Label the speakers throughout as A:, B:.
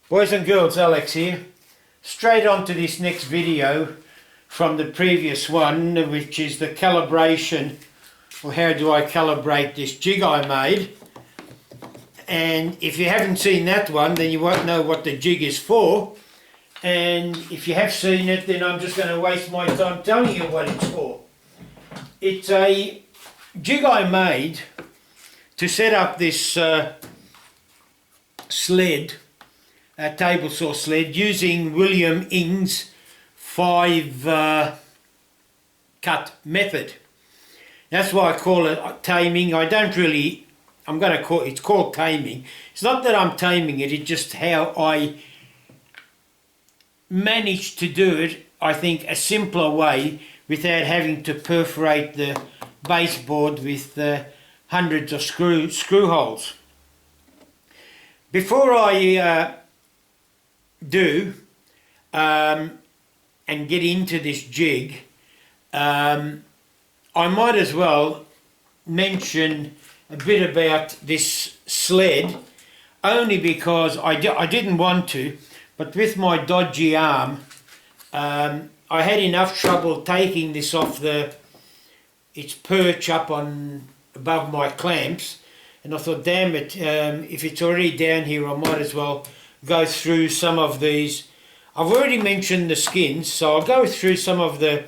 A: Boys and girls, Alex here. Straight on to this next video from the previous one, which is the calibration, or how do I calibrate this jig I made. And if you haven't seen that one, then you won't know what the jig is for. And if you have seen it, then I'm just going to waste my time telling you what it's for. It's a jig I made to set up this sled, a table saw sled, using William Ing's 5 cut method. That's why I call it taming. I'm going to call it's called taming. It's not that I'm taming it, it's just how I managed to do it, I think, a simpler way without having to perforate the baseboard with hundreds of screw holes. Before I do and get into this jig, I might as well mention a bit about this sled, only because I didn't want to, but with my dodgy arm, I had enough trouble taking this off its perch up on above my clamps, and I thought, damn it, if it's already down here, I might as well go through some of these. I've already mentioned the skins, so I'll go through some of the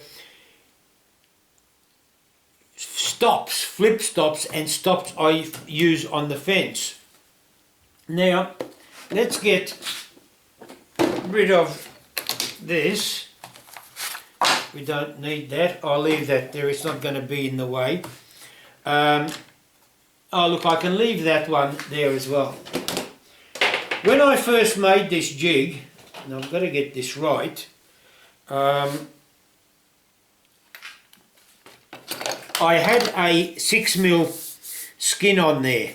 A: stops, flip stops and stops I use on the fence. Now, let's get rid of this. We don't need that. I'll leave that there, it's not going to be in the way. Oh look, I can leave that one there as well. When I first made this jig, and I've got to get this right, I had a 6mm skin on there,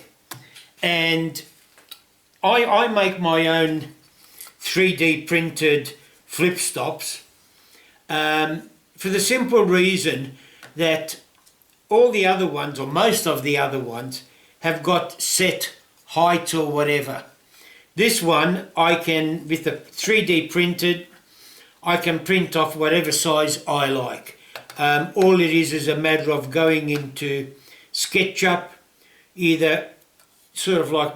A: and I make my own 3D printed flip stops for the simple reason that all the other ones, or most of the other ones, have got set heights or whatever. This one, I can, with the 3D printed, I can print off whatever size I like. All it is a matter of going into SketchUp, either sort of like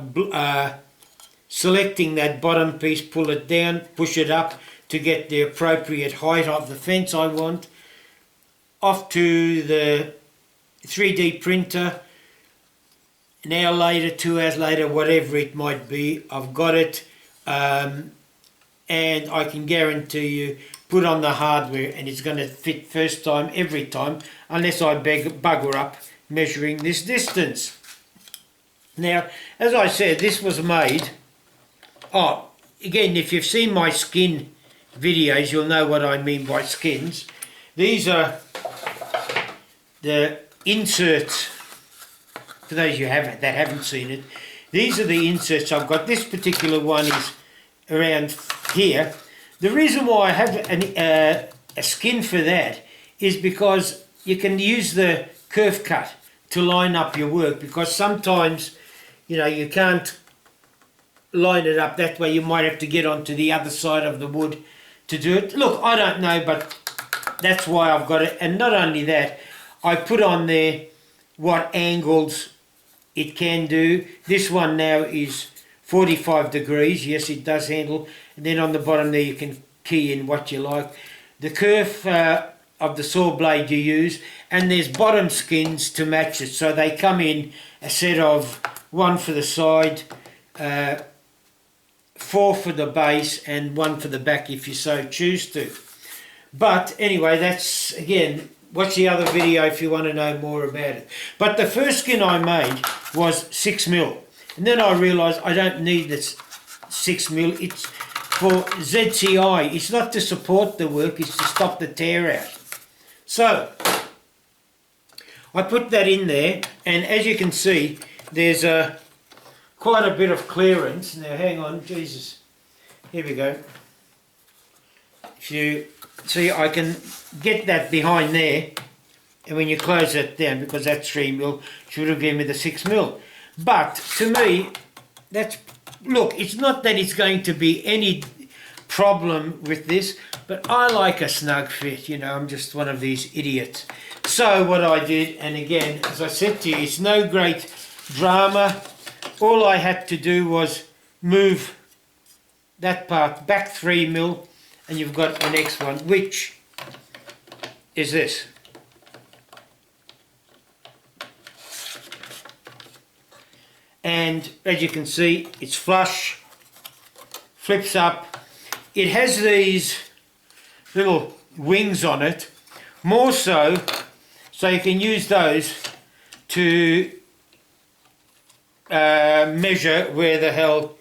A: selecting that bottom piece, pull it down, push it up to get the appropriate height of the fence I want, off to the 3D printer. An hour later, 2 hours later, whatever it might be, I've got it, and I can guarantee you put on the hardware and it's going to fit first time every time, unless I bugger up measuring this distance. Now, as I said, this was made, again, if you've seen my skin videos, you'll know what I mean by skins. These are the inserts. For those that haven't seen it, these are the inserts I've got. This particular one is around here. The reason why I have a skin for that is because you can use the curve cut to line up your work, because sometimes, you know, you can't line it up that way. You might have to get onto the other side of the wood to do it. Look, I don't know, but that's why I've got it. And not only that, I put on there what angles it can do. This one now is 45 degrees. Yes, it does handle. And then on the bottom there you can key in what you like. The curve of the saw blade you use, and there's bottom skins to match it. So they come in a set of 1 for the side, 4 for the base, and 1 for the back if you so choose to. But anyway, that's, again, watch the other video if you want to know more about it. But the first skin I made was 6mm. And then I realised I don't need this 6mm. It's for ZCI. It's not to support the work, it's to stop the tear out. So, I put that in there, and as you can see, there's quite a bit of clearance. Now, hang on, Jesus. Here we go. If you see, I can get that behind there, and when you close that down, because that's 3mm, should have given me the 6mm. But to me, that's look, it's not that it's going to be any problem with this, but I like a snug fit, you know, I'm just one of these idiots. So what I did, and again, as I said to you, it's no great drama. All I had to do was move that part back 3mm, and you've got the next one, which is this. And as you can see, it's flush, flips up. It has these little wings on it, more so you can use those to measure where the hell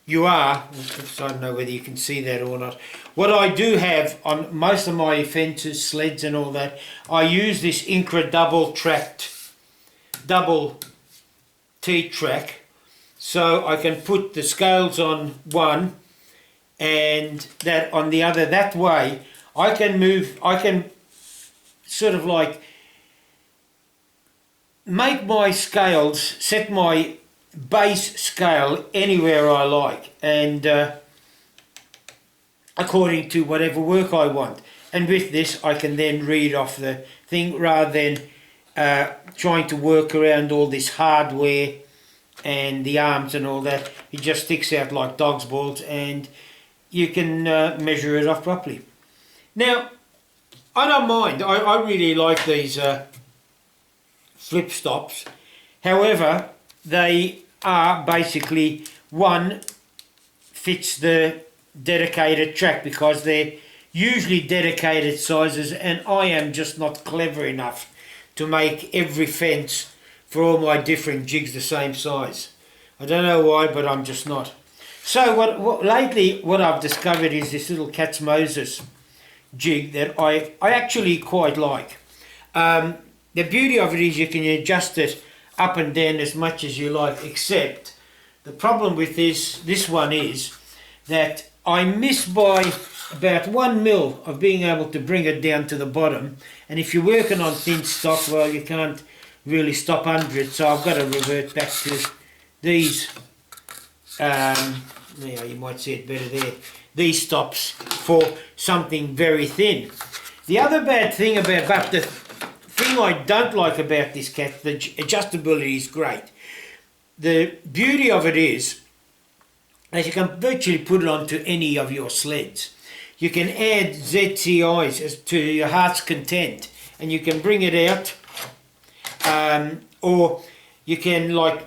A: you are. I don't know whether you can see that or not. What I do have on most of my fences, sleds and all that, I use this Incra double T-track, so I can put the scales on one and that on the other. That way I can sort of like make my scales, set my base scale anywhere I like, and according to whatever work I want. And with this I can then read off the thing rather than trying to work around all this hardware and the arms and all that. It just sticks out like dog's balls and you can measure it off properly. Now, I don't mind. I really like these flip stops. However, they are basically, one fits the dedicated track because they're usually dedicated sizes, and I am just not clever enough to make every fence for all my different jigs the same size. I don't know why, but I'm just not. So lately what I've discovered is this little Cat's Moses jig that I actually quite like. The beauty of it is you can adjust it up and down as much as you like, except the problem with this one is that I miss by about 1mm of being able to bring it down to the bottom, and if you're working on thin stock, well, you can't really stop under it, so I've got to revert back to these, you might see it better there, these stops for something very thin. The other bad thing about the thing I don't like about this cat, the adjustability is great. The beauty of it is that you can virtually put it onto any of your sleds. You can add ZCIs as to your heart's content, and you can bring it out, or you can, like,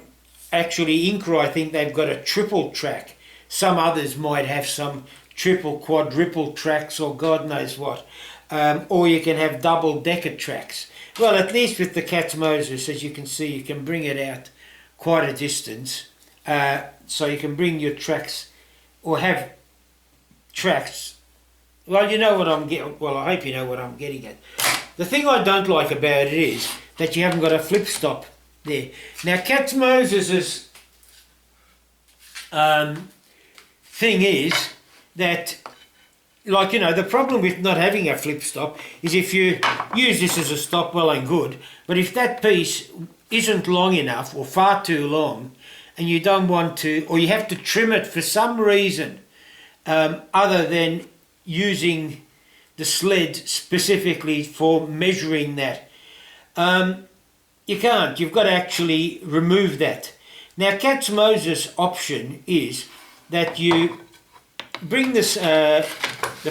A: actually Incra, I think they've got a triple track. Some others might have some triple, quadruple tracks, or God knows what. Or you can have double decker tracks. Well, at least with the Cat's Moses, as you can see, you can bring it out quite a distance. So you can bring your tracks, or have tracks. Well, you know what I'm getting. Well, I hope you know what I'm getting at. The thing I don't like about it is that you haven't got a flip stop there. Now, Cat's Moses's thing is that, like, you know, the problem with not having a flip stop is if you use this as a stop, well and good, but if that piece isn't long enough or far too long, and you don't want to, or you have to trim it for some reason other than using the sled specifically for measuring that, you can't. You've got to actually remove that. Now, Cat's Moses option is that you bring this the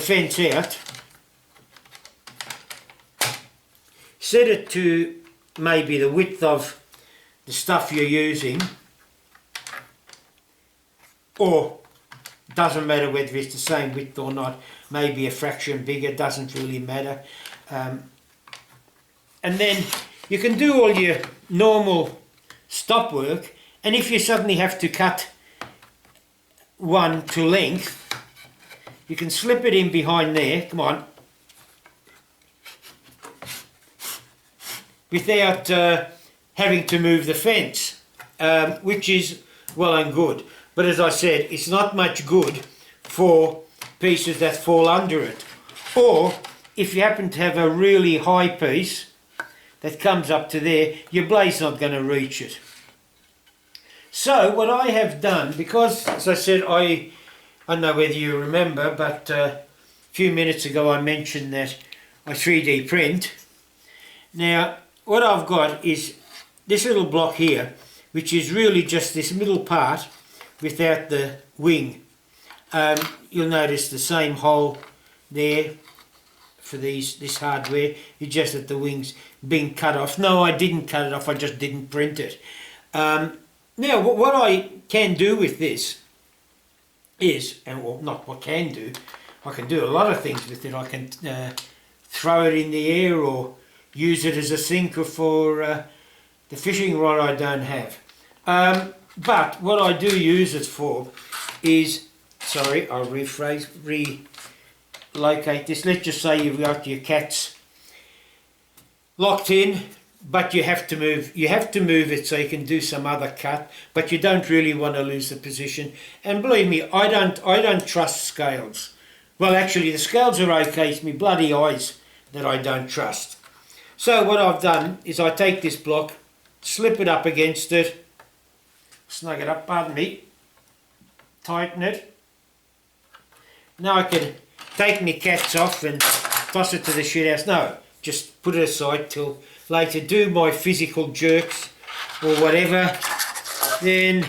A: fence out, set it to maybe the width of the stuff you're using, or doesn't matter whether it's the same width or not, maybe a fraction bigger, doesn't really matter. And then you can do all your normal stop work, and if you suddenly have to cut one to length, you can slip it in behind there, come on, without having to move the fence, which is well and good. But as I said, it's not much good for pieces that fall under it. Or if you happen to have a really high piece that comes up to there, your blade's not going to reach it. So what I have done, because as I said, I don't know whether you remember, but a few minutes ago I mentioned that I 3D print. Now what I've got is this little block here, which is really just this middle part without the wing. You'll notice the same hole there for this hardware. It's just that the wing's been cut off. No, I didn't cut it off, I just didn't print it. Now what I can do with this is, and well, not what can do, I can do a lot of things with it. I can throw it in the air or use it as a sinker for the fishing rod I don't have. But what I do use it for is, sorry, I'll relocate this. Let's just say you've got your cats locked in, but you have to move it so you can do some other cut, but you don't really want to lose the position. And believe me, I don't trust scales. Well, actually the scales are okay, it's my bloody eyes that I don't trust. So what I've done is I take this block, slip it up against it, snug it up, pardon me, tighten it. Now I can take my cats off and toss it to the shit house. No, just put it aside till later, do my physical jerks or whatever, then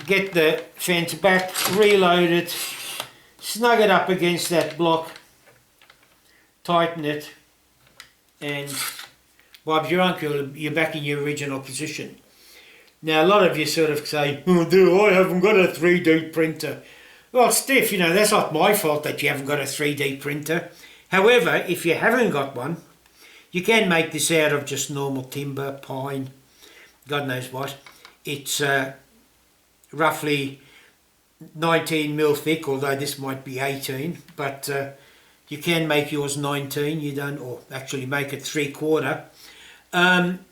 A: get the fence back, reload it, snug it up against that block, tighten it, and Bob's your uncle, you're back in your original position. Now a lot of you sort of say, oh dude, I haven't got a 3D printer. Well, Steph, you know, that's not my fault that you haven't got a 3D printer. However, if you haven't got one, you can make this out of just normal timber, pine, God knows what. It's roughly 19 mil thick, although this might be 18, but you can make yours 19, you don't, or actually make it 3/4,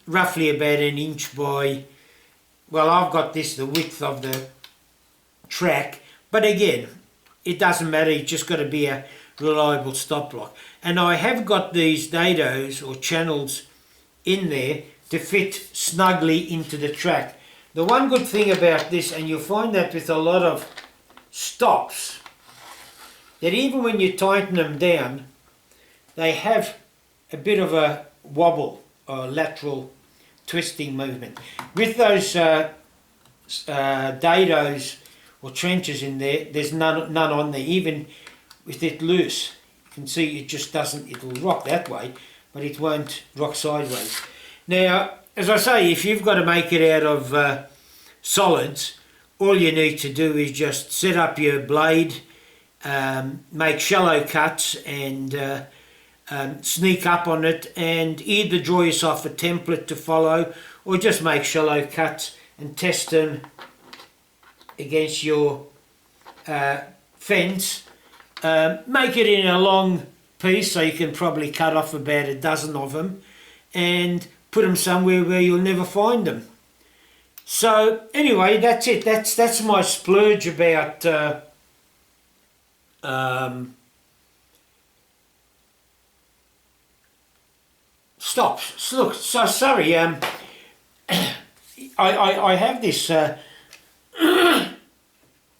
A: roughly about an inch by, well, I've got this the width of the track, but again, it doesn't matter, it's just got to be a reliable stop block. And I have got these dados or channels in there to fit snugly into the track. The one good thing about this, and you'll find that with a lot of stops, that even when you tighten them down, they have a bit of a wobble or lateral twisting movement. With those dados or trenches in there, there's none on there. Even with it loose, you can see it just doesn't, it'll rock that way, but it won't rock sideways. Now, as I say, if you've got to make it out of solids, all you need to do is just set up your blade, make shallow cuts and sneak up on it, and either draw yourself a template to follow or just make shallow cuts and test them against your fence. Make it in a long piece so you can probably cut off about a dozen of them and put them somewhere where you'll never find them. So anyway, that's it. That's my splurge about stops. Look, so sorry. I have this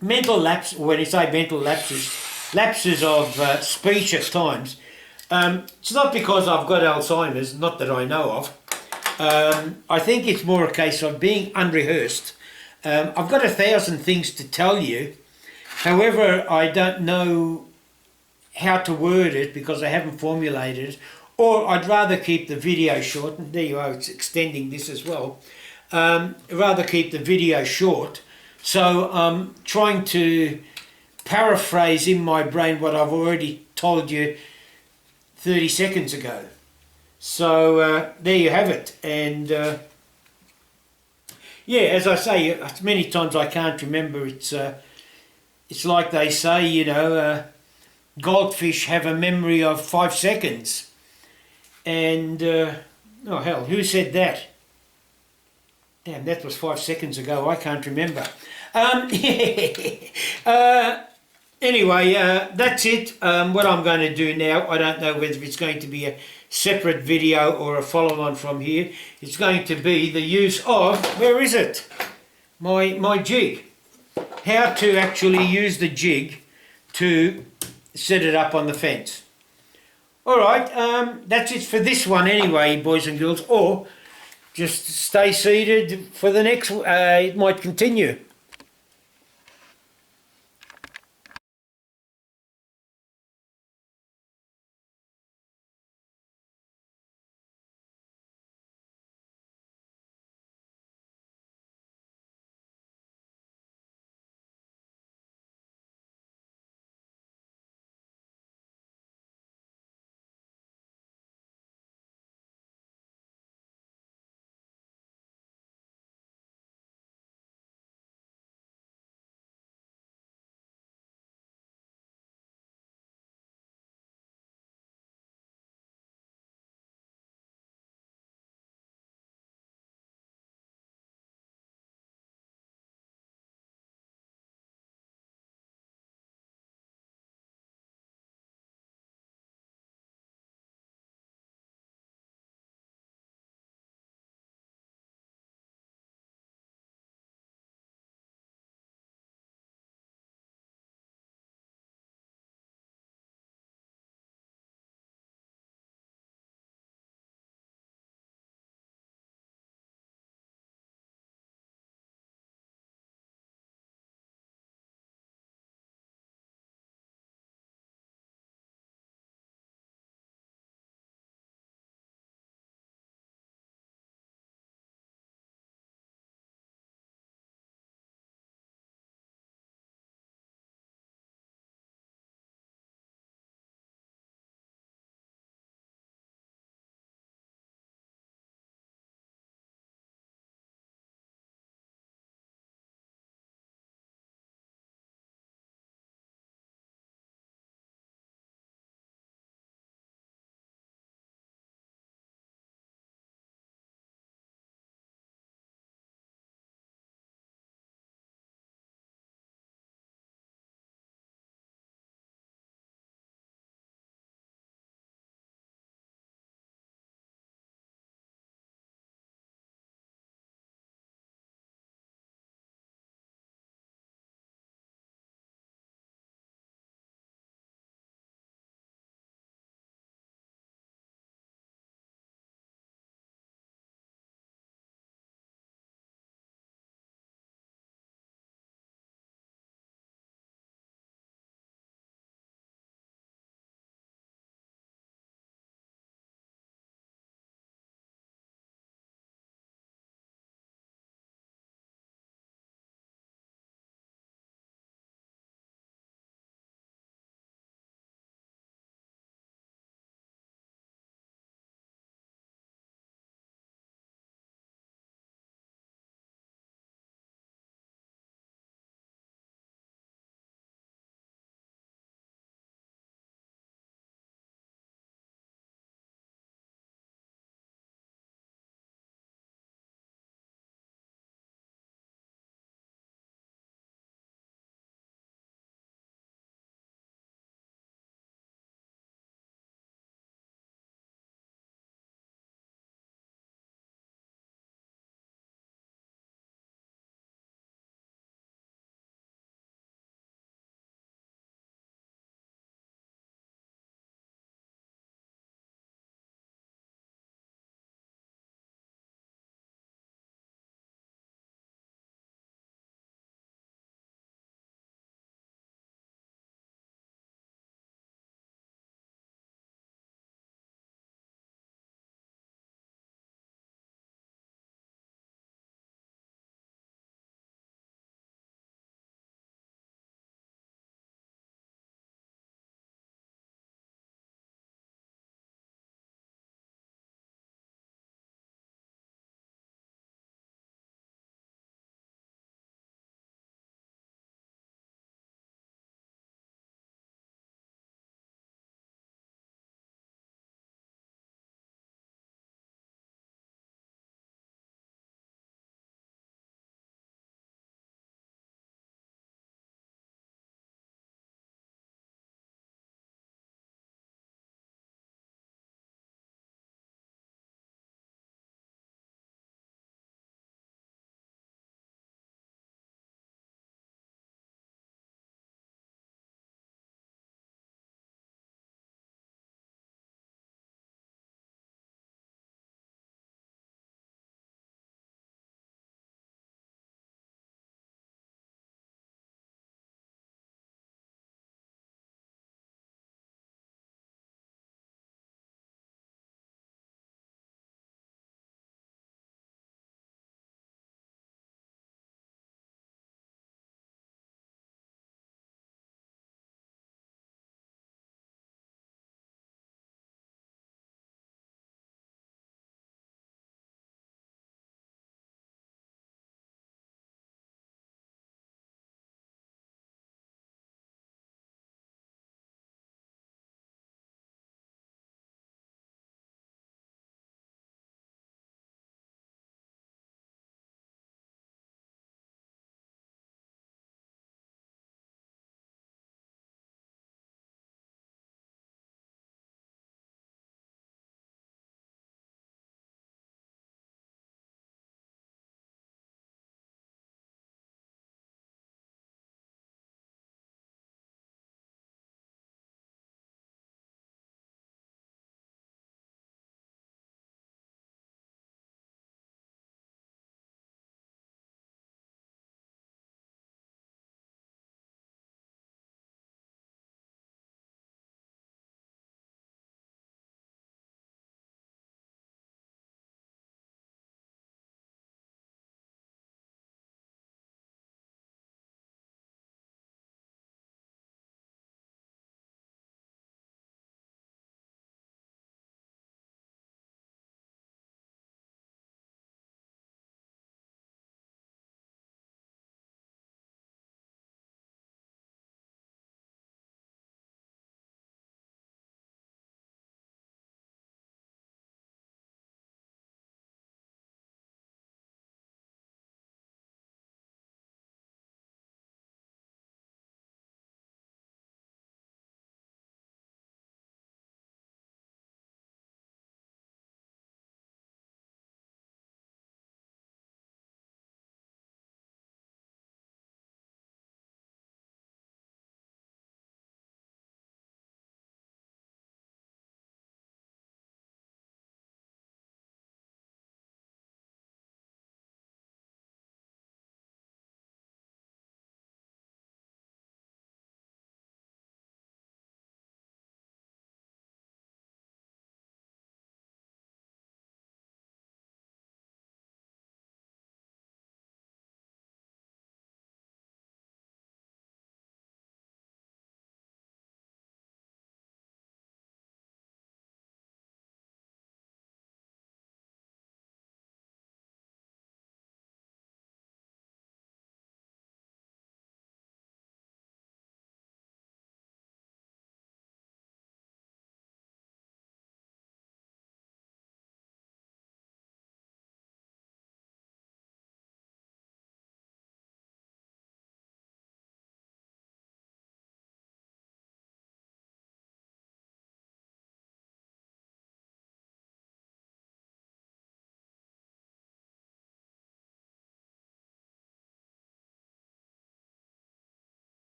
A: mental lapse. When you say mental lapses of speech at times. It's not because I've got Alzheimer's, not that I know of. I think it's more a case of being unrehearsed. I've got 1,000 things to tell you. However, I don't know how to word it because I haven't formulated it. Or I'd rather keep the video short. And there you are, it's extending this as well. Rather keep the video short. So I'm trying to paraphrase in my brain what I've already told you 30 seconds ago. So there you have it. And yeah, as I say, many times I can't remember. It's like they say, you know, goldfish have a memory of 5 seconds. And oh hell, who said that? Damn, that was 5 seconds ago. I can't remember. Anyway, that's it. What I'm going to do now, I don't know whether it's going to be a separate video or a follow-on from here. It's going to be the use of, where is it? my jig. How to actually use the jig to set it up on the fence. Alright, that's it for this one anyway, boys and girls, or just stay seated for the next, it might continue.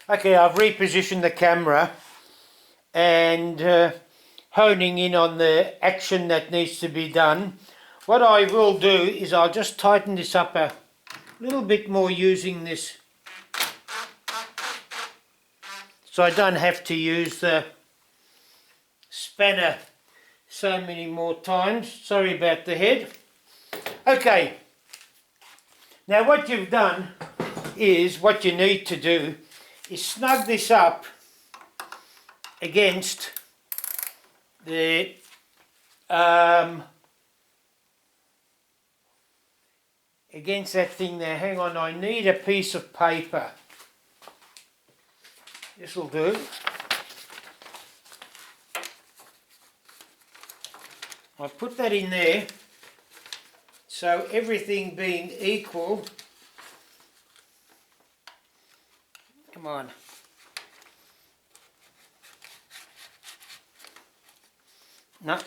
A: Okay, I've repositioned the camera and honing in on the action that needs to be done. What I will do is I'll just tighten this up a little bit more using this, so I don't have to use the spanner so many more times. Sorry about the head. Okay, now what you've done is, what you need to do is snug this up against the against that thing there. Hang on, I need a piece of paper. This will do. I put that in there, so everything being equal. Come on. No.